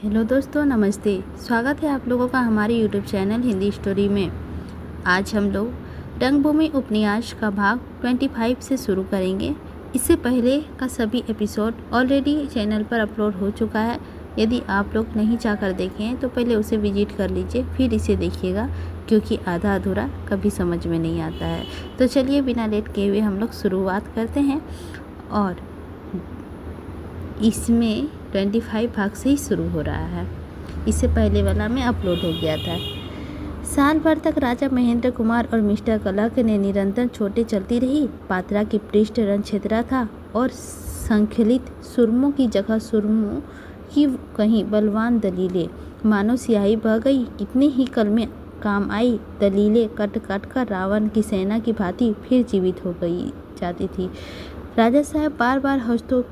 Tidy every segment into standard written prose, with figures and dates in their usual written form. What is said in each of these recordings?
Hello दोस्तों, नमस्ते। स्वागत है आप लोगों का हमारे यूट्यूब चैनल हिंदी स्टोरी में। आज हम लोग रंगभूमि उपन्यास का भाग 25 से शुरू करेंगे। इससे पहले का सभी एपिसोड ऑलरेडी चैनल पर अपलोड हो चुका है। यदि आप लोग नहीं चाहकर देखे हैं तो पहले उसे विजिट कर लीजिए, फिर इसे देखिएगा, क्योंकि आधा अधूरा कभी समझ में नहीं आता है। तो चलिए बिना लेट किए हुए हम लोग शुरुआत करते हैं। और इसमें 25 भाग से ही शुरू हो रहा है। इससे पहले वाला में अपलोड हो गया था। साल भर तक राजा महेंद्र कुमार और मिस्टर कलक ने निरंतर चोटें चलती रही। पात्रा की पृष्ठ रणछेदरा था और संखलित सुरमों की जगह सुरमों की कहीं बलवान दलीलें मानो स्याही बह गई। कितने ही कलमें काम आई, दलीलें कट कट कर रावण की सेना की भांति फिर जीवित हो गई जाती थी। राजा साहब बार बार हंसते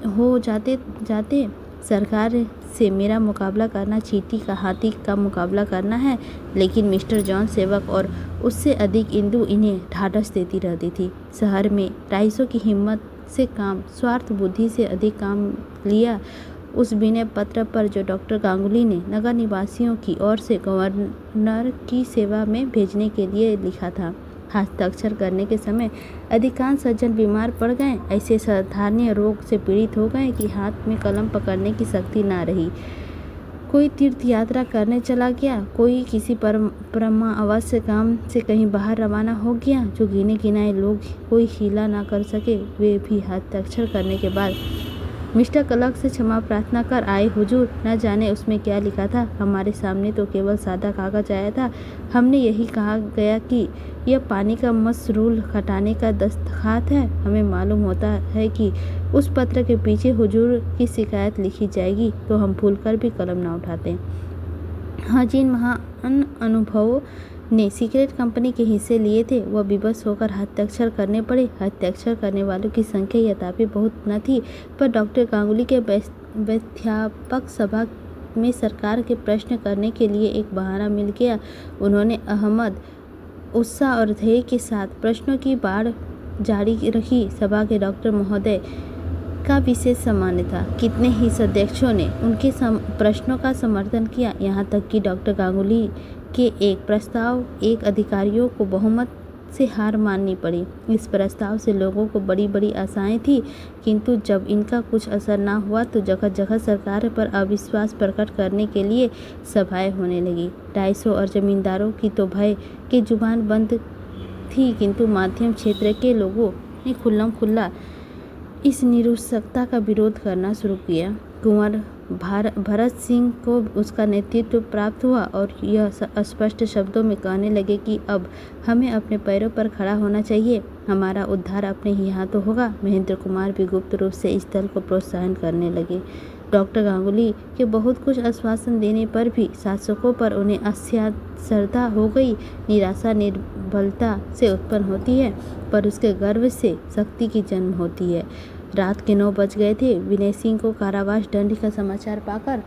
हो जाते सरकार से मेरा मुकाबला करना चींटी का हाथी का मुकाबला करना है। लेकिन मिस्टर जॉन सेवक और उससे अधिक इंदु इन्हें ढाढ़स देती रहती थी। शहर में राइसों की हिम्मत से काम, स्वार्थ बुद्धि से अधिक काम लिया। उस विनय पत्र पर जो डॉक्टर गांगुली ने नगर निवासियों की ओर से गवर्नर की सेवा में भेजने के लिए लिखा था, हस्ताक्षर करने के समय अधिकांश सज्जन बीमार पड़ गए। ऐसे साधारण रोग से पीड़ित हो गए कि हाथ में कलम पकड़ने की शक्ति ना रही। कोई तीर्थ यात्रा करने चला गया, कोई किसी परमावश्यक काम से कहीं बाहर रवाना हो गया। जो गिने गिनाए लोग कोई हीला ना कर सके, वे भी हस्ताक्षर करने के बाद मिस्टर कलक से क्षमा प्रार्थना कर आए। हुजूर, न जाने उसमें क्या लिखा था। हमारे सामने तो केवल सादा कागज आया था। हमने यही कहा गया कि यह पानी का मसरूल हटाने का दस्तखत है। हमें मालूम होता है कि उस पत्र के पीछे हुजूर की शिकायत लिखी जाएगी, तो हम भूलकर भी कलम ना उठाते। हाँ, जिन महान अनुभवों ने सिगरेट कंपनी के हिस्से लिए थे, वह विवश होकर हस्ताक्षर करने पड़े। हस्ताक्षर करने वालों की संख्या यद्यपि बहुत न थी, पर डॉक्टर गांगुली के वैद्यापक सभा में सरकार के प्रश्न करने के लिए एक बहाना मिल गया। उन्होंने अहमद उत्साह और ध्येय के साथ प्रश्नों की बाढ़ जारी रखी। सभा के डॉक्टर महोदय का विशेष सम्मान था। कितने ही सदस्यों ने उनके प्रश्नों का समर्थन किया। यहाँ तक कि डॉक्टर गांगुली के एक प्रस्ताव एक अधिकारियों को बहुमत से हार माननी पड़ी। इस प्रस्ताव से लोगों को बड़ी बड़ी आशाएं थी, किंतु जब इनका कुछ असर ना हुआ तो जगह जगह सरकार पर अविश्वास प्रकट करने के लिए सभाएं होने लगी। राइसों और जमींदारों की तो भय की जुबान बंद थी, किंतु मध्यम क्षेत्र के लोगों ने खुल्लम खुल्ला इस निरुत्सुकता का विरोध करना शुरू किया। कुंवर भरत सिंह को उसका नेतृत्व प्राप्त हुआ और यह स्पष्ट शब्दों में कहने लगे कि अब हमें अपने पैरों पर खड़ा होना चाहिए। हमारा उद्धार अपने ही हाथों होगा। महेंद्र कुमार भी गुप्त रूप से इस दल को प्रोत्साहन करने लगे। डॉक्टर गांगुली के बहुत कुछ आश्वासन देने पर भी शासकों पर उन्हें अश्रद्धा हो गई। निराशा निर्बलता से उत्पन्न होती है, पर उसके गर्व से शक्ति की जन्म होती है। रात के 9 बज गए थे। विनय सिंह को कारावास दंड का समाचार पाकर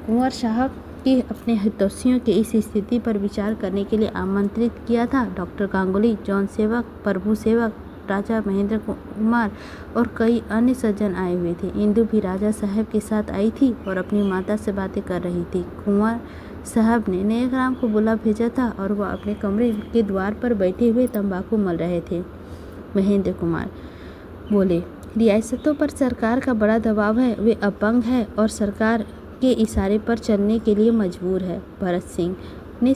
कुंवर साहब की अपने हितैषियों की इस स्थिति पर विचार करने के लिए आमंत्रित किया था। डॉक्टर गांगुली, जॉन सेवक, प्रभु सेवक, राजा महेंद्र कुमार और कई अन्य सज्जन आए हुए थे। इंदु भी राजा साहब के साथ आई थी और अपनी माता से बातें कर रही थी। कुंवर साहब ने नेकराम को बुला भेजा था और वह अपने कमरे के द्वार पर बैठे हुए तंबाकू मल रहे थे। महेंद्र कुमार बोले, रियासतों पर सरकार का बड़ा दबाव है। वे अपंग है और सरकार के इशारे पर चलने के लिए मजबूर है। भरत सिंह ने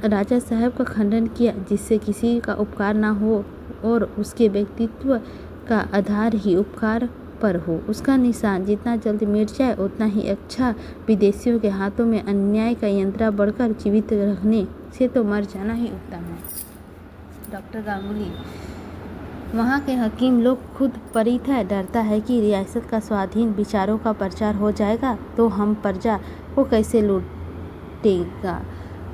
राजा साहब का खंडन किया, जिससे किसी का उपकार ना हो और उसके व्यक्तित्व का आधार ही उपकार पर हो। उसका निशान जितना जल्द मिट जाए उतना ही अच्छा। विदेशियों के हाथों में अन्याय का यंत्रा बढ़कर जीवित रखने से तो मर जाना ही उत्तम है। डॉक्टर गांगुली, वहाँ के हकीम लोग खुद परित है। डरता है कि रियासत का स्वाधीन विचारों का प्रचार हो जाएगा तो हम प्रजा को कैसे लूटेगा।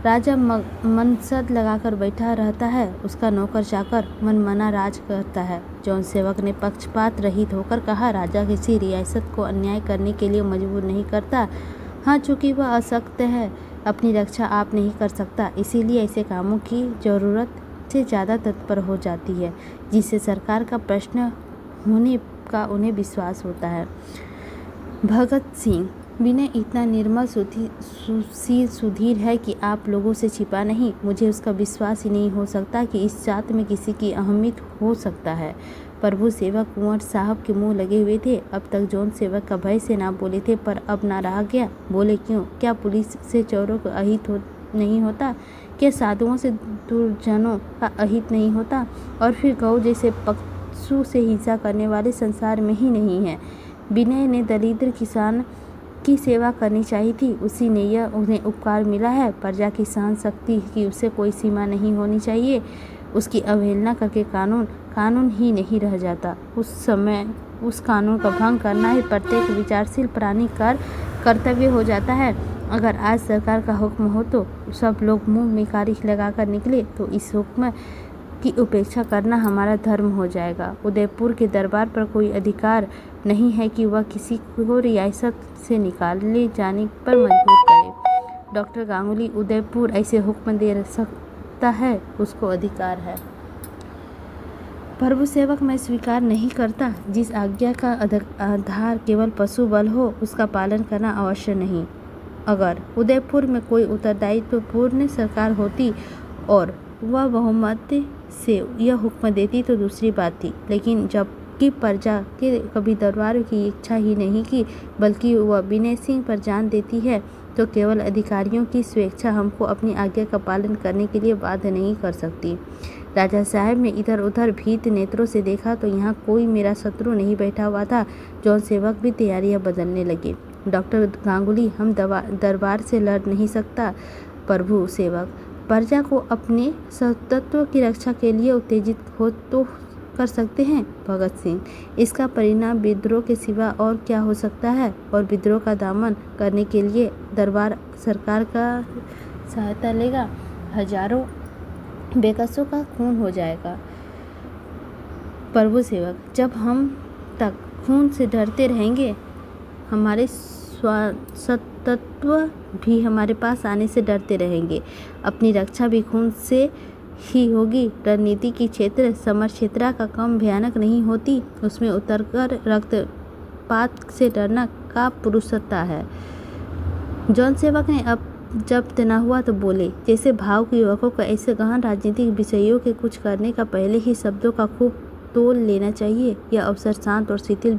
राजा मनसद लगाकर बैठा रहता है, उसका नौकर चाकर मनमाना राज करता है। जॉन सेवक ने पक्षपात रहित होकर कहा, राजा किसी रियासत को अन्याय करने के लिए मजबूर नहीं करता। हाँ, चूँकि वह अशक्त है, अपनी रक्षा आप नहीं कर सकता, इसीलिए ऐसे कामों की जरूरत से ज़्यादा तत्पर हो जाती है, जिससे सरकार का प्रश्न होने का उन्हें विश्वास होता है। भगत सिंह विनय इतना निर्मल सुशील सुधीर है कि आप लोगों से छिपा नहीं। मुझे उसका विश्वास ही नहीं हो सकता कि इस जात में किसी की अहमियत हो सकता है। प्रभु सेवक कुंवर साहब के मुंह लगे हुए थे। अब तक जौन सेवक का भय से ना बोले थे, पर अब ना रहा गया। बोले क्यों? क्या पुलिस से चोरों का अहित नहीं होता? क्या साधुओं से दुर्जनों का अहित नहीं होता? और फिर गौ जैसे पशु से हिंसा करने वाले संसार में ही नहीं है। विनय ने दरिद्र किसान की सेवा करनी चाहिए थी। उसी ने यह उन्हें उपकार मिला है। प्रजा की सहन शक्ति की उसे कोई सीमा नहीं होनी चाहिए। उसकी अवहेलना करके कानून ही नहीं रह जाता। उस समय उस कानून का भंग करना ही प्रत्येक विचारशील प्राणी का कर्तव्य हो जाता है। अगर आज सरकार का हुक्म हो तो सब लोग मुंह में कारिख लगाकर निकले तो इस हुक्म की उपेक्षा करना हमारा धर्म हो जाएगा। उदयपुर के दरबार पर कोई अधिकार नहीं है कि वह किसी को रियासत से निकाले जाने पर मजबूर करे। डॉक्टर गांगुली उदयपुर ऐसे हुक्म दे सकता है, उसको अधिकार है। प्रभु सेवक मैं स्वीकार नहीं करता। जिस आज्ञा का आधार केवल पशु बल हो, उसका पालन करना अवश्य नहीं। अगर उदयपुर में कोई उत्तरदायित्वपूर्ण सरकार होती और वह बहुमत से यह हुक्म देती तो दूसरी बात थी, लेकिन जबकि प्रजा के कभी दरबार की इच्छा ही नहीं की, बल्कि वह विनय सिंह पर जान देती है, तो केवल अधिकारियों की स्वेच्छा हमको अपनी आज्ञा का पालन करने के लिए बाध्य नहीं कर सकती। राजा साहब ने इधर उधर भीत नेत्रों से देखा तो यहाँ कोई मेरा शत्रु नहीं बैठा हुआ था। जौन सेवक भी तैयारियां बदलने लगे। डॉक्टर गांगुली हम दरबार से लड़ नहीं सकता। प्रभु सेवक प्रजा को अपने सतत्व की रक्षा के लिए उत्तेजित हो तो कर सकते हैं। भगत सिंह इसका परिणाम विद्रोह के सिवा और क्या हो सकता है? और विद्रोह का दमन करने के लिए दरबार सरकार का सहायता लेगा। हजारों बेकसों का खून हो जाएगा। प्रभु सेवक जब हम तक खून से डरते रहेंगे, हमारे सतत्व भी हमारे पास आने से डरते रहेंगे। अपनी रक्षा भी खून से ही होगी। रणनीति की क्षेत्र समर क्षेत्रा का कम भयानक नहीं होती। उसमें उतरकर रक्तपात से डरना का पुरुषता है। जॉन सेवक ने अब जब तना हुआ तो बोले, जैसे भाव के युवकों को ऐसे गहन राजनीतिक विषयों के कुछ करने का पहले ही शब्दों का खूब तोल लेना चाहिए। यह अवसर शांत और शिथिल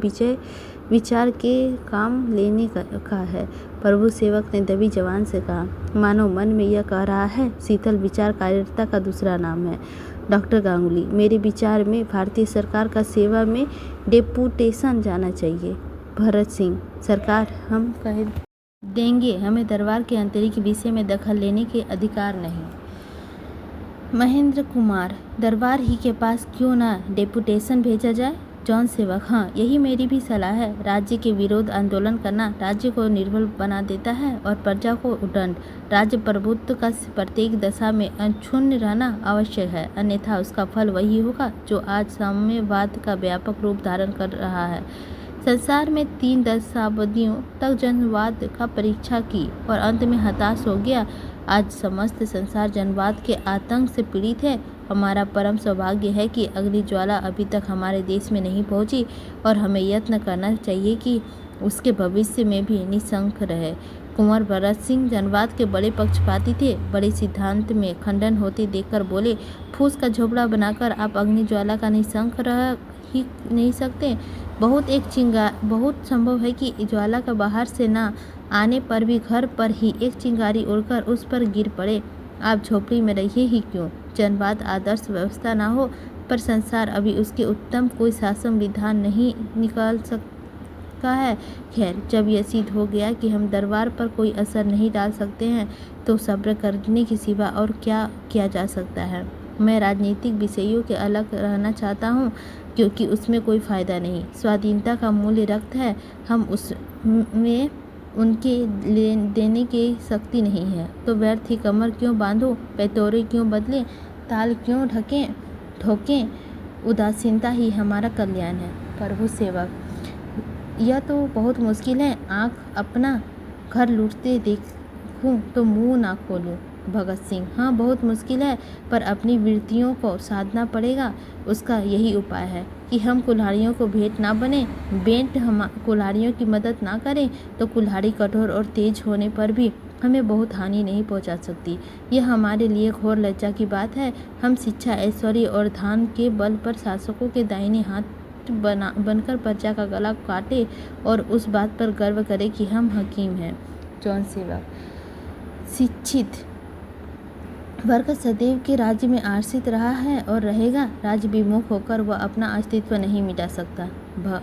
विचार के काम लेने का है। प्रभु सेवक ने दबी जवान से कहा, मानो मन में यह कह रहा है, शीतल विचार कायरता का दूसरा नाम है। डॉक्टर गांगुली मेरे विचार में भारतीय सरकार का सेवा में डेपुटेशन जाना चाहिए। भरत सिंह सरकार हम कह देंगे, हमें दरबार के आंतरिक विषय में दखल लेने के अधिकार नहीं। महेंद्र कुमार दरबार ही के पास क्यों ना डेपुटेशन भेजा जाए। जॉन सेवक हाँ, यही मेरी भी सलाह है। राज्य के विरोध आंदोलन करना राज्य को निर्बल बना देता है और प्रजा को उदंड। राज्य प्रभुत्व का प्रत्येक दशा में अक्षुण्ण रहना आवश्यक है, अन्यथा उसका फल वही होगा जो आज साम्यवाद का व्यापक रूप धारण कर रहा है। संसार में 3 दशाब्दियों तक जनवाद का परीक्षा की और अंत में हताश हो गया। आज समस्त संसार जनवाद के आतंक से पीड़ित है। हमारा परम सौभाग्य है कि अग्नि ज्वाला अभी तक हमारे देश में नहीं पहुंची और हमें यत्न करना चाहिए कि उसके भविष्य में भी निशंक रहे। कुंवर भरत सिंह जनवाद के बड़े पक्षपाती थे। बड़े सिद्धांत में खंडन होते देखकर बोले, फूस का झोपड़ा बनाकर आप अग्नि ज्वाला का निशंक रह ही नहीं सकते। बहुत संभव है कि ज्वाला का बाहर से ना आने पर भी घर पर ही एक चिंगारी उड़कर उस पर गिर पड़े। आप झोपड़ी में रहिए ही क्यों। जनवाद आदर्श व्यवस्था ना हो, पर संसार अभी उसके उत्तम कोई शासन विधान नहीं निकाल सकता है। खैर, जब यह सिद्ध हो गया कि हम दरबार पर कोई असर नहीं डाल सकते हैं, तो सब्र करने के सिवा और क्या किया जा सकता है। मैं राजनीतिक विषयों के अलग रहना चाहता हूँ, क्योंकि उसमें कोई फायदा नहीं। स्वाधीनता का मूल्य रक्त है, हम उसमें उनके देने की शक्ति नहीं है, तो व्यर्थ ही कमर क्यों बांधो, पैतौरे क्यों बदले, ताल क्यों ठोकें। उदासीनता ही हमारा कल्याण है। प्रभु सेवक यह तो बहुत मुश्किल है। आँख अपना घर लूटते देखूं तो मुंह ना खोलूं। भगत सिंह हाँ, बहुत मुश्किल है, पर अपनी वृत्तियों को साधना पड़ेगा। उसका यही उपाय है कि हम कुल्हाड़ियों को भेंट ना बने, भेंट हम कुल्हाड़ियों की मदद ना करें तो कुल्हाड़ी कठोर और तेज होने पर भी हमें बहुत हानि नहीं पहुंचा सकती। यह हमारे लिए घोर लज्जा की बात है। हम शिक्षा, ऐश्वर्य और धन के बल पर शासकों के दाहिने हाथ बनकर प्रजा का गला काटे और उस बात पर गर्व करें कि हम हकीम हैं। जॉन सेवक। शिक्षित वर्ग सदैव के राज्य में आश्रित रहा है और रहेगा। राज्य विमुख होकर वह अपना अस्तित्व नहीं मिटा सकता।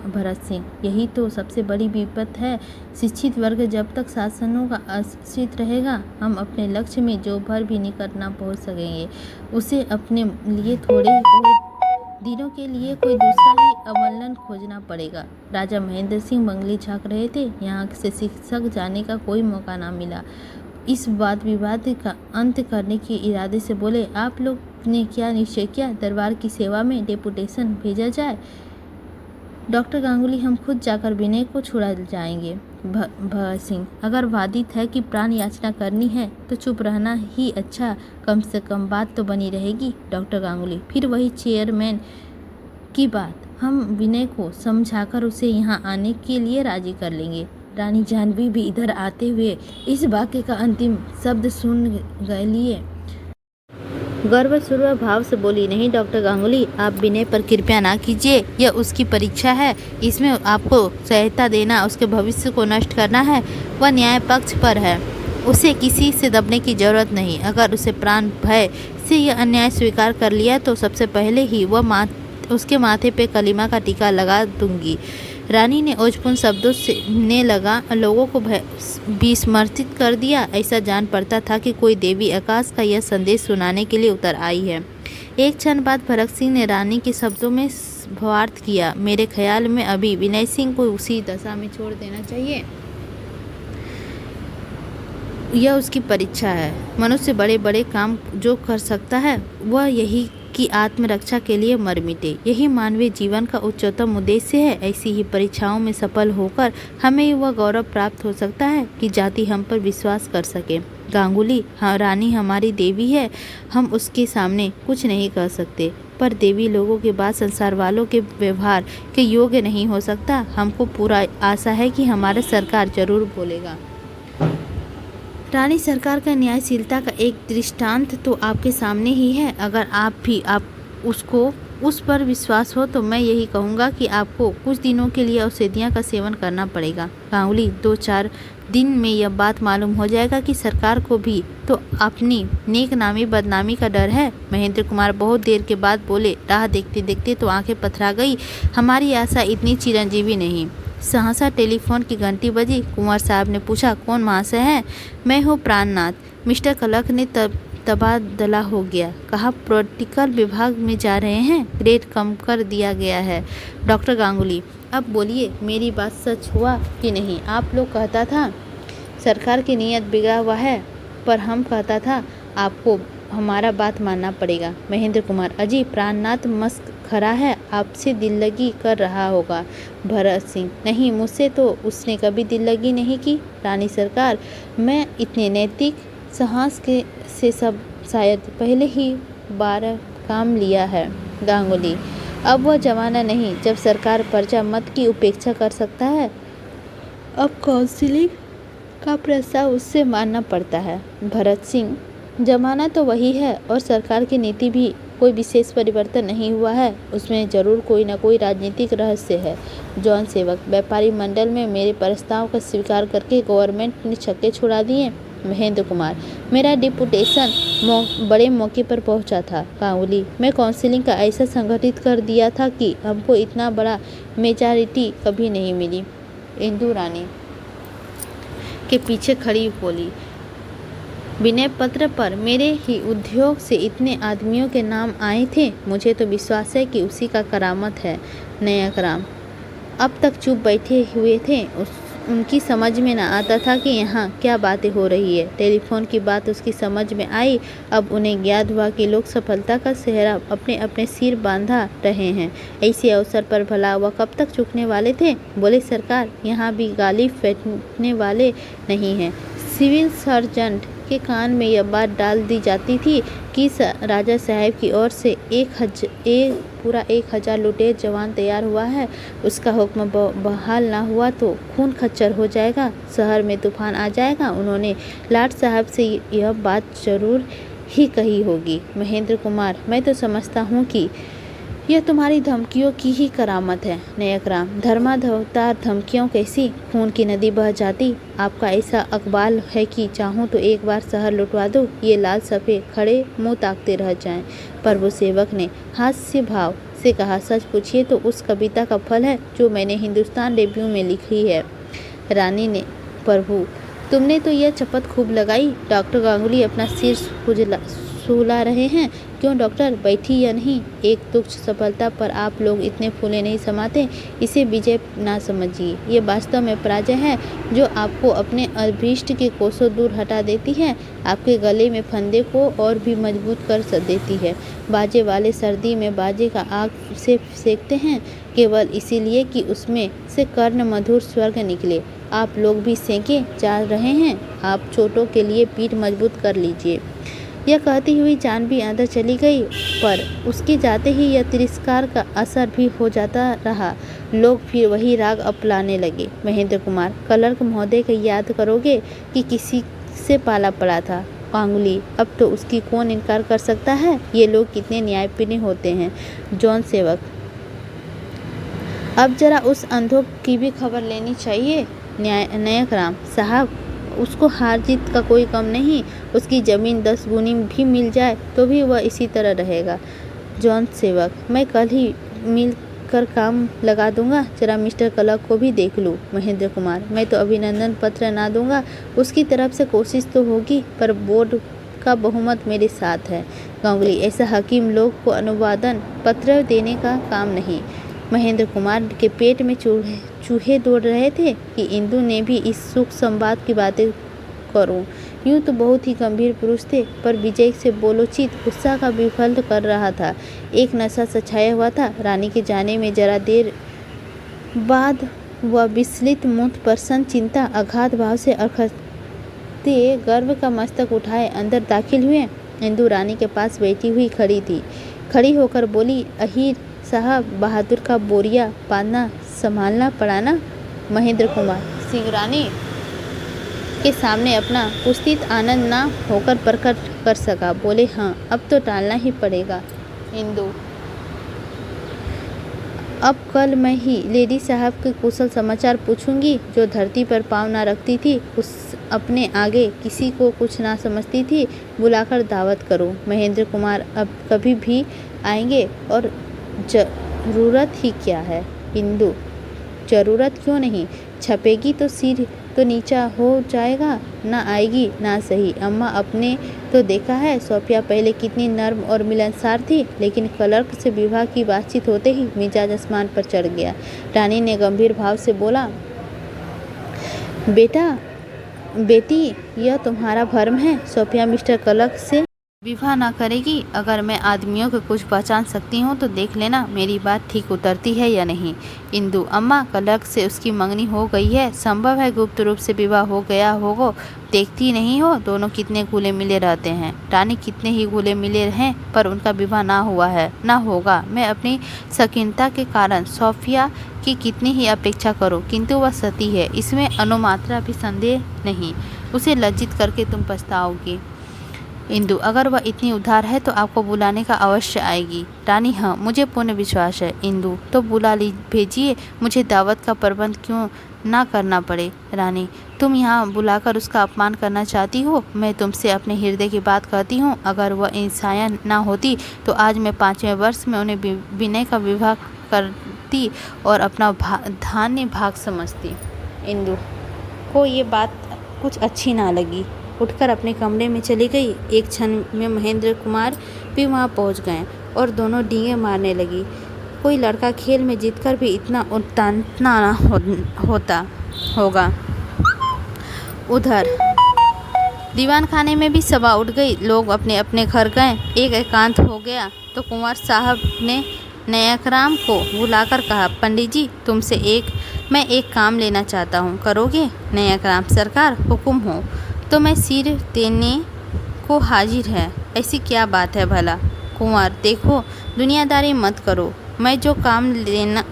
भरत सिंह। यही तो सबसे बड़ी विपत है। शिक्षित वर्ग जब तक शासनों का आश्रित रहेगा, हम अपने लक्ष्य में जो भर भी निकट ना पहुँच सकेंगे। उसे अपने लिए थोड़े बहुत दिनों के लिए कोई दूसरा ही अवलंबन खोजना पड़ेगा। राजा महेंद्र सिंह बंगले झाँक रहे थे। यहाँ से शिक्षक जाने का कोई मौका ना मिला। इस वाद विवाद का अंत करने के इरादे से बोले, आप लोग ने क्या निश्चय किया? दरबार की सेवा में डेपुटेशन भेजा जाए? डॉक्टर गांगुली, हम खुद जाकर विनय को छुड़ा जाएंगे। भरत सिंह। अगर वादित है कि प्राण याचना करनी है तो चुप रहना ही अच्छा, कम से कम बात तो बनी रहेगी। डॉक्टर गांगुली। फिर वही चेयरमैन की बात, हम विनय को समझाकर उसे यहाँ आने के लिए राजी कर लेंगे। रानी जानवी भी इधर आते हुए इस वाक्य का अंतिम शब्द सुन गए लिए गर्वपूर्वक भाव से बोली, नहीं डॉक्टर गांगुली, आप विनय पर कृपया ना कीजिए। यह उसकी परीक्षा है। इसमें आपको सहायता देना उसके भविष्य को नष्ट करना है। वह न्याय पक्ष पर है। उसे किसी से दबने की जरूरत नहीं। अगर उसे प्राण भय से यह अन्याय स्वीकार कर लिया तो सबसे पहले ही वह उसके माथे पे कलीमा का टीका लगा दूंगी। रानी ने ओजपूर्ण शब्दों से ने लगा लोगों को विस्मृतित कर दिया। ऐसा जान पड़ता था कि कोई देवी आकाश का यह संदेश सुनाने के लिए उतर आई है। एक क्षण बाद भरत सिंह ने रानी के शब्दों में भावार्थ किया, मेरे ख्याल में अभी विनय सिंह को उसी दशा में छोड़ देना चाहिए। यह उसकी परीक्षा है। मनुष्य बड़े बड़े काम जो कर सकता है वह यही कि आत्मरक्षा के लिए मर मिटे। यही मानवीय जीवन का उच्चतम उद्देश्य है। ऐसी ही परीक्षाओं में सफल होकर हमें वह गौरव प्राप्त हो सकता है कि जाति हम पर विश्वास कर सके। गांगुली, हाँ, रानी हमारी देवी है। हम उसके सामने कुछ नहीं कह सकते, पर देवी लोगों के बाद संसार वालों के व्यवहार के योग्य नहीं हो सकता। हमको पूरा आशा है कि हमारा सरकार जरूर बोलेगा। रानी सरकार का न्यायशीलता का एक दृष्टांत तो आपके सामने ही है। अगर आप उसको उस पर विश्वास हो तो मैं यही कहूँगा कि आपको कुछ दिनों के लिए औषधियों का सेवन करना पड़ेगा। गांगुली, 2-4 दिन में यह बात मालूम हो जाएगा कि सरकार को भी तो अपनी नेक नामी बदनामी का डर है। महेंद्र कुमार बहुत देर के बाद बोले, राह देखते देखते तो आंखें पथरा गई। हमारी आशा इतनी चिरंजीवी नहीं। सहसा टेलीफोन की घंटी बजी। कुंवर साहब ने पूछा, कौन महाशय हैं? मैं हूँ प्राणनाथ। मिस्टर कलक ने तबादला हो गया। कहा प्रोटोकॉल विभाग में जा रहे हैं। ग्रेड कम कर दिया गया है। डॉक्टर गांगुली, अब बोलिए, मेरी बात सच हुआ कि नहीं? आप लोग कहता था सरकार की नीयत बिगड़ा हुआ है, पर हम कहता था आपको हमारा बात मानना पड़ेगा। महेंद्र कुमार, अजी प्राणनाथ मस्क खरा है, आपसे दिल लगी कर रहा होगा। भरत सिंह, नहीं, मुझसे तो उसने कभी दिल लगी नहीं की। रानी सरकार, मैं इतने नैतिक साहस से सब शायद पहले ही बार काम लिया है। गांगुली, अब वह जमाना नहीं जब सरकार प्रजा मत की उपेक्षा कर सकता है। अब काउंसिलिंग का प्रस्ताव उससे मानना पड़ता है। भरत सिंह, जमाना तो वही है और सरकार की नीति भी कोई विशेष परिवर्तन नहीं हुआ है। उसमें जरूर कोई ना कोई राजनीतिक रहस्य है। जॉन सेवक, व्यापारी मंडल में मेरे प्रस्ताव का स्वीकार करके गवर्नमेंट ने छक्के छुड़ा दिए। महेंद्र कुमार, मेरा डिपुटेशन बड़े मौके पर पहुंचा था। गांगुली, मैं काउंसिलिंग का ऐसा संगठित कर दिया था कि हमको इतना बड़ा मेजॉरिटी कभी नहीं मिली। इंदु रानी के पीछे खड़ी बोली, विनय पत्र पर मेरे ही उद्योग से इतने आदमियों के नाम आए थे। मुझे तो विश्वास है कि उसी का करामत है। नया कराम अब तक चुप बैठे हुए थे। उनकी समझ में न आता था कि यहाँ क्या बातें हो रही है। टेलीफोन की बात उसकी समझ में आई। अब उन्हें ज्ञात हुआ कि लोग सफलता का सेहरा अपने अपने सिर बांधा रहे हैं। ऐसे अवसर पर भला वह कब तक चुकने वाले थे? बोले, सरकार यहाँ भी गाली फेंकने वाले नहीं हैं। सिविल सर्जन के कान में यह बात डाल दी जाती थी कि राजा साहब की ओर से पूरा 1000 लुटेर जवान तैयार हुआ है। उसका हुक्म बहाल ना हुआ तो खून खच्चर हो जाएगा, शहर में तूफान आ जाएगा। उन्होंने लाट साहब से यह बात जरूर ही कही होगी। महेंद्र कुमार, मैं तो समझता हूँ कि यह तुम्हारी धमकियों की ही करामत है। नायकराम, धर्मावतार धमकियों कैसी? खून की नदी बह जाती। आपका ऐसा अकबाल है कि चाहूँ तो एक बार शहर लुटवा दो, ये लाल सफ़ेद खड़े मुंह ताकते रह जाएं। प्रभु सेवक ने हास्य भाव से कहा, सच पूछिए तो उस कविता का फल है जो मैंने हिंदुस्तान रिव्यू में लिखी है। रानी ने, प्रभु तुमने तो यह शपथ खूब लगाई। डॉक्टर गांगुली अपना सिर सुला रहे हैं। क्यों डॉक्टर, बैठी या नहीं? एक तुच्छ सफलता पर आप लोग इतने फूले नहीं समाते। इसे विजय ना समझिए, ये वास्तव में पराजय है जो आपको अपने अभीष्ट के कोसों दूर हटा देती है, आपके गले में फंदे को और भी मजबूत कर देती है। बाजे वाले सर्दी में बाजे का आग से सेकते हैं केवल इसीलिए कि उसमें से कर्ण मधुर स्वर्ग निकले। आप लोग भी सेके जा रहे हैं। आप चोटों के लिए पीठ मजबूत कर लीजिए। यह कहती हुई जानवी अंदर चली गई, पर उसके जाते ही यह तिरस्कार का असर भी हो जाता रहा। लोग फिर वही राग अपनाने लगे। महेंद्र कुमार, क्लर्क महोदय को याद करोगे कि किसी से पाला पड़ा था? गांगुली, अब तो उसकी कौन इनकार कर सकता है? ये लोग कितने न्यायप्रिय होते हैं। जॉन सेवक, अब जरा उस अंधों की भी खबर लेनी चाहिए। नायकराम साहब, उसको हार जीत का कोई कम नहीं। उसकी ज़मीन 10 गुनी भी मिल जाए तो भी वह इसी तरह रहेगा। जॉन सेवक, मैं कल ही मिल कर काम लगा दूंगा। जरा मिस्टर क्लर्क को भी देख लूँ। महेंद्र कुमार, मैं तो अभिनंदन पत्र ना दूंगा, उसकी तरफ से कोशिश तो होगी, पर बोर्ड का बहुमत मेरे साथ है। गांगुली, ऐसा हकीम लोग को अनुवादन पत्र देने का काम नहीं। महेंद्र कुमार के पेट में चूहे दौड़ रहे थे कि इंदु ने भी इस सुख संवाद की बातें करूं। यूँ तो बहुत ही गंभीर पुरुष थे, पर विजय से बोलोचित गुस्सा का विफल कर रहा था। एक नशा सा छाया हुआ था। रानी के जाने में जरा देर बाद वह विचलित मुख प्रसन्न चिंता अगाध भाव से अखते गर्व का मस्तक उठाए अंदर दाखिल हुए। इंदु रानी के पास बैठी हुई खड़ी थी। खड़ी होकर बोली, अहीर साहब, बहादुर का बोरिया बांधना संभालना पड़ा ना? महेंद्र कुमार सिंह रानी के सामने अपना पुस्तित आनंद ना होकर प्रकट कर सका। बोले, हाँ, अब तो टालना ही पड़ेगा। इंदु, अब कल मैं ही लेडी साहब के कुशल समाचार पूछूंगी। जो धरती पर पाँव ना रखती थी, उस अपने आगे किसी को कुछ ना समझती थी, बुलाकर दावत करो। महेंद्र कुमार, अब कभी भी आएंगे और ज़रूरत ही क्या है? इंदु, ज़रूरत क्यों नहीं? छपेगी तो सिर तो नीचा हो जाएगा। ना आएगी ना सही। अम्मा अपने तो देखा है, सोफिया पहले कितनी नर्म और मिलनसार थी, लेकिन क्लर्क से विवाह की बातचीत होते ही मिजाज आसमान पर चढ़ गया। रानी ने गंभीर भाव से बोला, बेटी, यह तुम्हारा भर्म है। सोफिया मिस्टर क्लर्क से विवाह ना करेगी। अगर मैं आदमियों को कुछ पहचान सकती हूँ तो देख लेना मेरी बात ठीक उतरती है या नहीं। इंदु, अम्मा, क्लर्क से उसकी मंगनी हो गई है। संभव है गुप्त रूप से विवाह हो गया होगा। देखती नहीं हो दोनों कितने घुले मिले रहते हैं। रानी, कितने ही घुले मिले हैं, पर उनका विवाह ना हुआ है, ना होगा। मैं अपनी शकीनता के कारण सोफिया की कितनी ही अपेक्षा करूं, किंतु वह सती है, इसमें अनुमात्रा भी संदेह नहीं। उसे लज्जित करके तुम पछताओगी। इंदु, अगर वह इतनी उदार है तो आपको बुलाने का अवश्य आएगी। रानी, हाँ, मुझे पूर्ण विश्वास है। इंदु, तो बुला भेजिए, मुझे दावत का प्रबंध क्यों ना करना पड़े। रानी, तुम यहाँ बुलाकर उसका अपमान करना चाहती हो? मैं तुमसे अपने हृदय की बात कहती हूँ। अगर वह इंसाया ना होती तो आज मैं 5वें वर्ष में उन्हें विनय का विवाह करती और अपना धान्य भाग समझती। इंदु को ये बात कुछ अच्छी ना लगी, उठकर अपने कमरे में चली गई। एक क्षण में महेंद्र कुमार भी वहां पहुंच गए और दोनों डींगे मारने लगी। कोई लड़का खेल में जीतकर भी इतना उत्ताना होता होगा। उधर दीवान खाने में भी सभा उठ गई। लोग अपने अपने घर गए। एक एकांत हो गया तो कुंवर साहब ने नायकराम को बुलाकर कहा, पंडित जी, तुमसे मैं एक काम लेना चाहता हूँ, करोगे? नायकराम, सरकार हुक्म हो तो मैं सिर देने को हाजिर है। ऐसी क्या बात है भला? कुंवर, देखो, दुनियादारी मत करो। मैं जो काम लेना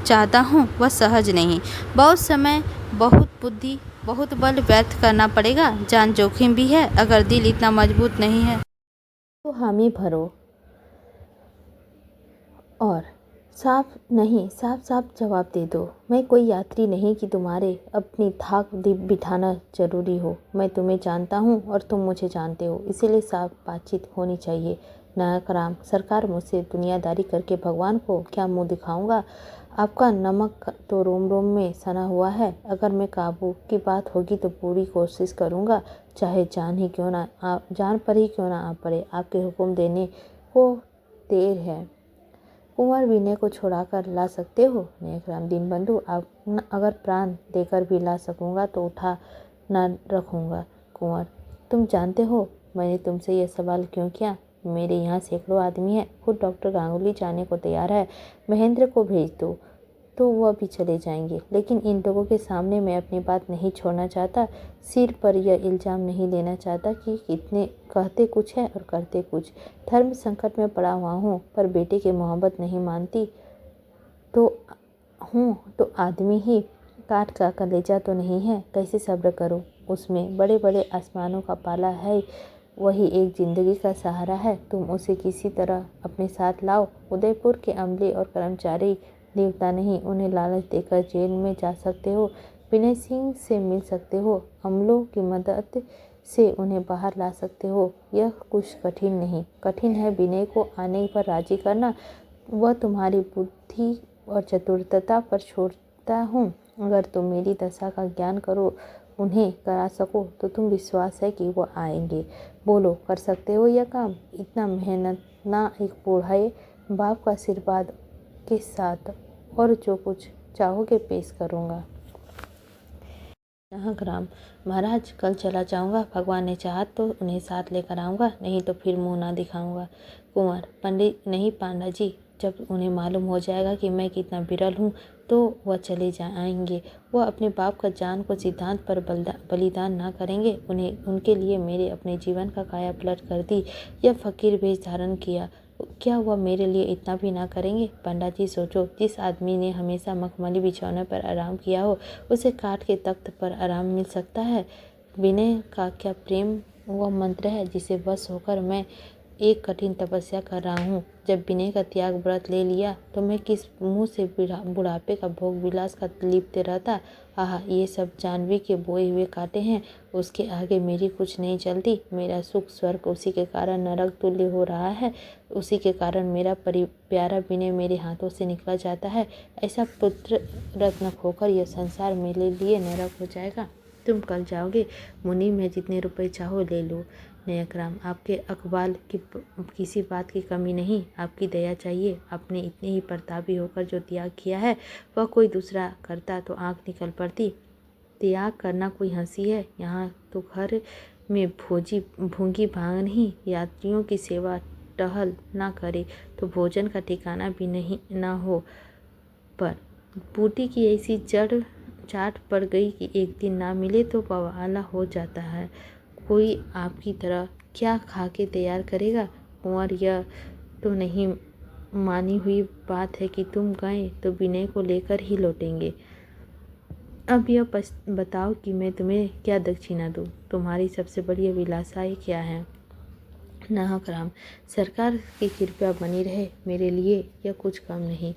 चाहता हूँ वह सहज नहीं। बहुत समय, बहुत बुद्धि, बहुत बल व्यर्थ करना पड़ेगा। जान जोखिम भी है। अगर दिल इतना मजबूत नहीं है तो हामी भरो और साफ साफ जवाब दे दो। मैं कोई यात्री नहीं कि तुम्हारे अपनी धाक बिठाना जरूरी हो। मैं तुम्हें जानता हूँ और तुम मुझे जानते हो, इसीलिए साफ बातचीत होनी चाहिए। नायक राम सरकार, मुझसे दुनियादारी करके भगवान को क्या मुंह दिखाऊंगा? आपका नमक तो रोम रोम में सना हुआ है। अगर मैं काबू की बात होगी तो पूरी कोशिश करूँगा, चाहे जान पर ही क्यों ना आ पड़े। आपके हुक्म देने को देर है। कुंवर, विनय को छुड़ाकर ला सकते हो? नायकराम, दीनबंधु, आप अगर प्राण देकर भी ला सकूंगा तो उठा न रखूंगा। कुंवर, तुम जानते हो मैंने तुमसे यह सवाल क्यों किया? मेरे यहाँ सैकड़ों आदमी हैं। खुद डॉक्टर गांगुली जाने को तैयार है। महेंद्र को भेज दो तो वह भी चले जाएंगे, लेकिन इन लोगों के सामने मैं अपनी बात नहीं छोड़ना चाहता। सिर पर यह इल्ज़ाम नहीं लेना चाहता कि कितने कहते कुछ है और करते कुछ। धर्म संकट में पड़ा हुआ हूँ, पर बेटे की मोहब्बत नहीं मानती तो तो आदमी ही काट का कलेजा तो नहीं है। कैसे सब्र करूँ? उसमें बड़े बड़े आसमानों का पाला है, वही एक जिंदगी का सहारा है। तुम उसे किसी तरह अपने साथ लाओ। उदयपुर के अमले और कर्मचारी देवता नहीं, उन्हें लालच देकर जेल में जा सकते हो। विनय सिंह से मिल सकते हो। अमलों की मदद से उन्हें बाहर ला सकते हो। यह कुछ कठिन नहीं। कठिन है विनय को आने पर राजी करना। वह तुम्हारी बुद्धि और चतुरता पर छोड़ता हूँ। अगर तुम मेरी दशा का ज्ञान करो, उन्हें करा सको, तो तुम विश्वास है कि वो आएंगे। बोलो, कर सकते हो यह काम? इतना मेहनत ना, एक बूढ़े बाप का आशीर्वाद के साथ, और जो कुछ चाहोगे पेश करूँगा। नाहक राम, महाराज, कल चला जाऊँगा। भगवान ने चाहा तो उन्हें साथ लेकर आऊँगा, नहीं तो फिर मुंह ना दिखाऊँगा। कुंवर, पंडित नहीं पांडा जी, जब उन्हें मालूम हो जाएगा कि मैं कितना विरल हूँ तो वह चले जाएंगे। वह अपने बाप का जान को सिद्धांत पर बलिदान ना करेंगे। उन्हें उनके लिए मेरे अपने जीवन का काया पलट कर दी, यह फकीर वेश धारण किया। क्या वह मेरे लिए इतना भी ना करेंगे? पंडा जी सोचो, जिस आदमी ने हमेशा मखमली बिछौने पर आराम किया हो, उसे काठ के तख्त पर आराम मिल सकता है? विनय का क्या प्रेम वह मंत्र है जिसे वश होकर मैं एक कठिन तपस्या कर रहा हूँ। जब विनय का त्याग व्रत ले लिया तो मैं किस मुंह से बुढ़ापे का भोग विलास का लिपते रहता। आह, ये सब जानवी के बोए हुए कांटे हैं, उसके आगे मेरी कुछ नहीं चलती। मेरा सुख स्वर्ग उसी के कारण नरक तुल्य हो रहा है। उसी के कारण मेरा प्यारा विनय मेरे हाथों से निकला जाता है। ऐसा पुत्र रत्न खोकर यह संसार मेरे लिए नरक हो जाएगा। तुम कल जाओगे, मुनि में जितने रुपए चाहो ले लो। नायकराम, आपके अकबाल की किसी बात की कमी नहीं, आपकी दया चाहिए। आपने इतने ही प्रतापी होकर जो त्याग किया है, वह कोई दूसरा करता तो आंख निकल पड़ती। त्याग करना कोई हंसी है? यहाँ तो घर में भूंगी भांग नहीं, यात्रियों की सेवा टहल ना करे तो भोजन का ठिकाना भी नहीं ना हो। पर बूटी की ऐसी जड़ चाट पड़ गई कि एक दिन ना मिले तो बवाला हो जाता है। कोई आपकी तरह क्या खा के तैयार करेगा? कुंवर, यह तो नहीं मानी हुई बात है कि तुम गए तो विनय को लेकर ही लौटेंगे। अब यह बताओ कि मैं तुम्हें क्या दक्षिणा दूँ? तुम्हारी सबसे बड़ी अभिलाषाएं क्या है? नाहक राम, सरकार की कृपा बनी रहे, मेरे लिए यह कुछ कम नहीं।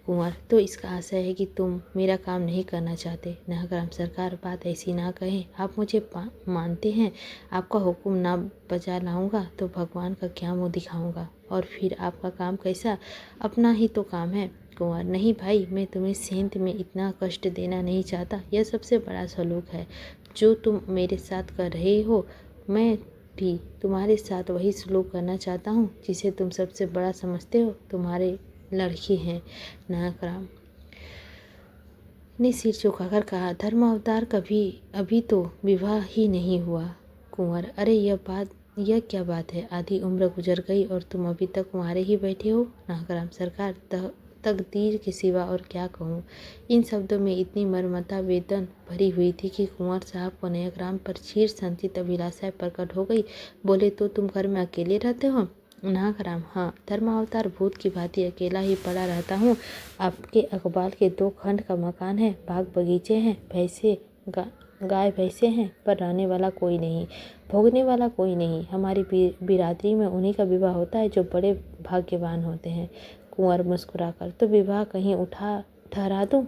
कुंवर, तो इसका आशय है कि तुम मेरा काम नहीं करना चाहते। नाहक राम, सरकार बात ऐसी ना कहें। आप मुझे मानते हैं। आपका हुक्म ना बजा लाऊंगा तो भगवान का क्या मुँह दिखाऊंगा? और फिर आपका काम कैसा? अपना ही तो काम है। कुंवर, नहीं भाई, मैं तुम्हें सेंध में इतना कष्ट देना नहीं चाहता। यह सबसे बड़ा सलूक है जो तुम मेरे साथ कर रहे हो। मैं भी तुम्हारे साथ वही सलूक करना चाहता हूँ जिसे तुम सबसे बड़ा समझते हो। तुम्हारे लड़की हैं। नायक राम ने सिर झुकाकर कहा, धर्म अवतार कभी अभी तो विवाह ही नहीं हुआ। कुंवर, अरे यह क्या बात है? आधी उम्र गुजर गई और तुम अभी तक कुंवारे ही बैठे हो। नायक राम, सरकार तकदीर के सिवा और क्या कहूँ। इन शब्दों में इतनी मर्मता वेदन भरी हुई थी कि कुंवर साहब को नयग्राम पर चीर संचित अभिलाषाएं प्रकट हो गई। बोले, तो तुम घर में अकेले रहते हो? नागराम, हाँ, धर्मावतार भूत की भांति अकेला ही पड़ा रहता हूँ। आपके अकबाल के 2 खंड का मकान है, बाग बगीचे हैं, भैंसे गाय भैंसे हैं, पर रहने वाला कोई नहीं, भोगने वाला कोई नहीं। हमारी बिरादरी में उन्हीं का विवाह होता है जो बड़े भाग्यवान होते हैं। कुंवर मुस्कुराकर, तो विवाह कहीं ठहरा दूं?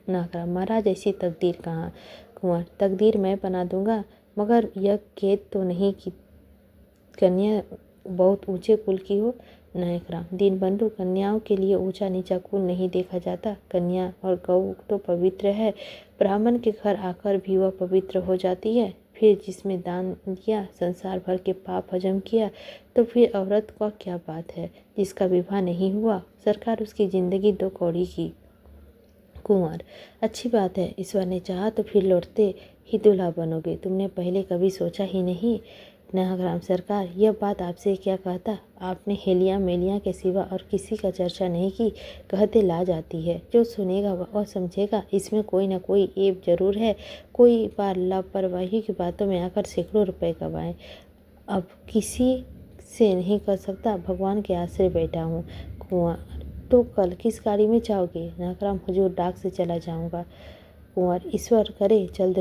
नागराम, महाराज ऐसी तकदीर कहाँ। कुंवर, तकदीर मैं बना दूंगा, मगर यह खेद तो नहीं कि कन्या बहुत ऊंचे कुल की हो। नायकराम, दीनबंधु, कन्याओं के लिए ऊंचा नीचा कुल नहीं देखा जाता। कन्या और गौ तो पवित्र है, ब्राह्मण के घर आकर भी वह पवित्र हो जाती है। फिर जिसमें दान दिया, संसार भर के पाप हजम किया, तो फिर औरत का क्या बात है। जिसका विवाह नहीं हुआ, सरकार उसकी जिंदगी 2 कौड़ी की। कुंवर, अच्छी बात है, ईश्वर ने चाहा तो फिर लौटते ही दूल्हा बनोगे। तुमने पहले कभी सोचा ही नहीं। नागराम, सरकार, यह बात आपसे क्या कहता। आपने हेलिया मेलिया के सिवा और किसी का चर्चा नहीं की। कहते लाज आती है, जो सुनेगा वह समझेगा इसमें कोई न कोई ऐब जरूर है। कोई बार लापरवाही की बातों में आकर सैकड़ों रुपए गंवाए। अब किसी से नहीं कर सकता, भगवान के आश्रय बैठा हूँ। कुंवर, तो कल किस गाड़ी में जाओगे? नागराम, हुजूर, डाक से चला जाऊँगा। कुंवर, ईश्वर करे जल्द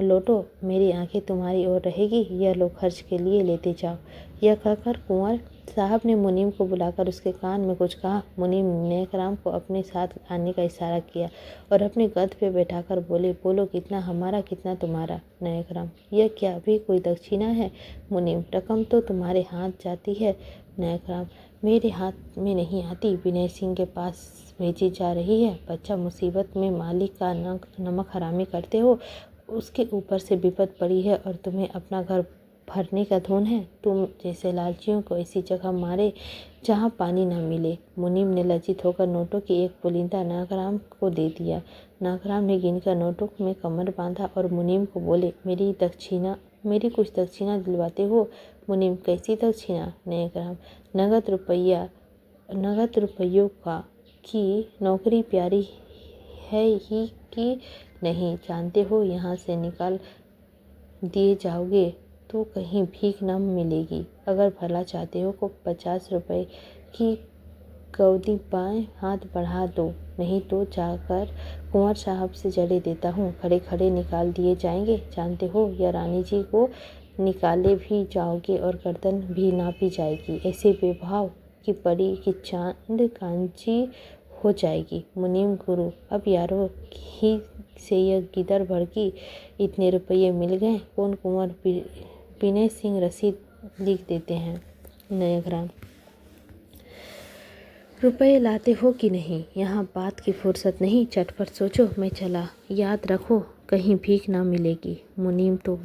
लौटो, मेरी आंखें तुम्हारी ओर रहेगी, यह लो खर्च के लिए लेते जाओ। यह कहकर कुंवर साहब ने मुनीम को बुलाकर उसके कान में कुछ कहा। मुनीम ने नायकराम को अपने साथ आने का इशारा किया और अपने गद्द पे बैठाकर बोले, बोलो, कितना हमारा कितना तुम्हारा? नायकराम, यह क्या भी कोई दक्षिणा है? मुनीम, रकम तो तुम्हारे हाथ जाती है। नायकराम, मेरे हाथ में नहीं आती, विनय सिंह के पास भेजी जा रही है। बच्चा मुसीबत में मालिक का नमक हरामी करते हो, उसके ऊपर से विपद पड़ी है और तुम्हें अपना घर भरने का धुन है। तुम जैसे लालचियों को ऐसी जगह मारे जहाँ पानी न मिले। मुनीम ने लज्जित होकर नोटों की एक पुलिंदा नागराम को दे दिया। नागराम ने गिनकर नोटों में कमर बांधा और मुनीम को बोले, मेरी कुछ दक्षिणा दिलवाते हो? मुनीम, कैसी दक्षिणा? नागराम, नगद रुपयों का कि नौकरी प्यारी है ही कि नहीं, जानते हो, यहाँ से निकाल दिए जाओगे तो कहीं भीख न मिलेगी। अगर भला चाहते हो तो 50 रुपए की कौदी बाएं हाथ बढ़ा दो, नहीं तो जाकर कुंवर साहब से जड़े देता हूँ, खड़े खड़े निकाल दिए जाएंगे। जानते हो, या रानी जी को निकाले भी जाओगे और गर्दन भी नापी जाएगी। ऐसे बेभाव की पड़ी कि चांद कांची हो जाएगी। मुनीम, गुरु, अब यारों ही से यह गिदर भड़की, इतने रुपये मिल गए, कौन कुंवर विनय सिंह रसीद लिख देते हैं। नायकराम, रुपये लाते हो कि नहीं, यहाँ बात की फुर्सत नहीं, चटपट सोचो, मैं चला। याद रखो, कहीं भीख ना मिलेगी। मुनीम, तो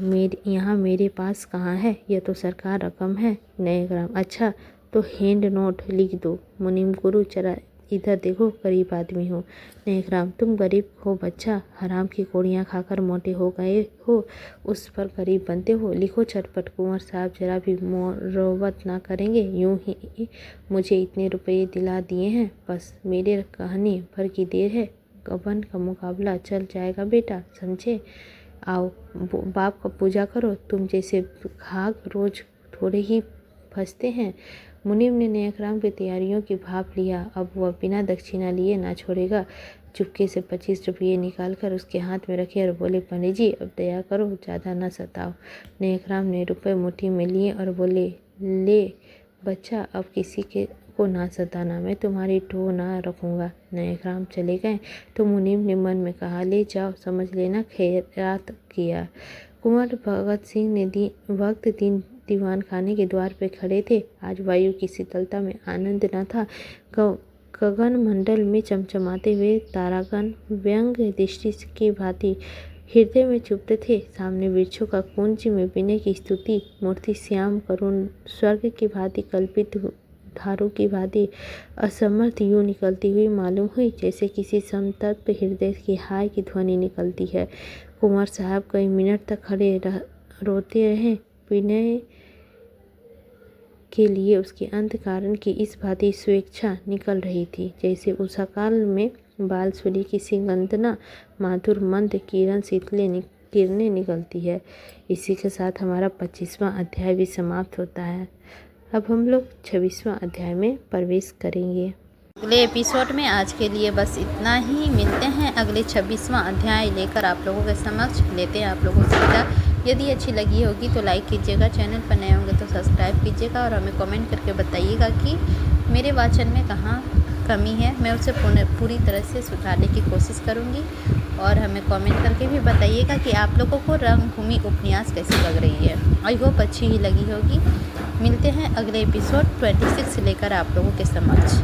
यहाँ मेरे पास कहाँ है, यह तो सरकार रकम है। नायकराम, अच्छा, तो हैंड नोट लिख दो। मुनीम, गुरु, जरा इधर देखो, गरीब आदमी हो। नायकराम, तुम गरीब हो बच्चा, हराम की कोड़ियाँ खाकर मोटे हो गए हो, उस पर गरीब बनते हो। लिखो चटपट। कुंवर साहब जरा भी मोरवत ना करेंगे, यूं ही मुझे इतने रुपये दिला दिए हैं, बस मेरे कहने भर की देर है, गबन का मुकाबला चल जाएगा बेटा, समझे? आओ, बाप का पूजा करो, तुम जैसे घाघ रोज थोड़े ही फंसते हैं। मुनीम ने नायकराम की तैयारियों की भाप लिया। अब वह बिना दक्षिणा लिए ना छोड़ेगा। चुपके से 25 रुपये निकालकर उसके हाथ में रखे और बोले, पंडित जी, अब दया करो, ज़्यादा न सताओ। नायकराम ने रुपये मुट्ठी में लिए और बोले, ले बच्चा, अब किसी को ना सताना, मैं तुम्हारी टोह ना रखूँगा। नायकराम चले गए तो मुनीम ने मन में कहा, ले जाओ, समझ लेना खैरात किया। कुंवर भगत सिंह ने वक्त दीवान खाने के द्वार पे खड़े थे। आज वायु की शीतलता में आनंद न था। गगन मंडल में चमचमाते हुए तारागण व्यंग दृष्टि की भांति हृदय में चुभते थे। सामने वृक्षों का कुंज में विनय की स्तुति मूर्ति श्याम करुण स्वर्ग की भांति कल्पित धारू की भांति असमर्थ यूं निकलती हुई मालूम हुई, जैसे किसी संतप्त हृदय की हाय की ध्वनि निकलती है। कुंवर साहब कई मिनट तक खड़े रोते रहे। विनय के लिए उसके अंतःकरण की इस भांति स्वेच्छा निकल रही थी जैसे उषा काल में बाल सूर्य की सिंगंतना माधुर मंद किरण शीतले किरणें निकलती है। इसी के साथ हमारा 25वां अध्याय भी समाप्त होता है। अब हम लोग 26वां अध्याय में प्रवेश करेंगे। अगले एपिसोड में आज के लिए बस इतना ही। मिलते हैं अगले 26वां अध्याय लेकर आप लोगों के समक्ष। लेते हैं आप लोगों से विदा। यदि अच्छी लगी होगी तो लाइक कीजिएगा, चैनल पर नए होंगे तो सब्सक्राइब कीजिएगा और हमें कमेंट करके बताइएगा कि मेरे वाचन में कहाँ कमी है। मैं उसे पूरी तरह से सुधारने की कोशिश करूँगी। और हमें कमेंट करके भी बताइएगा कि आप लोगों को रंगभूमि उपन्यास कैसी लग रही है। आई होप अच्छी ही लगी होगी। मिलते हैं अगले एपिसोड 26 लेकर आप लोगों के समक्ष।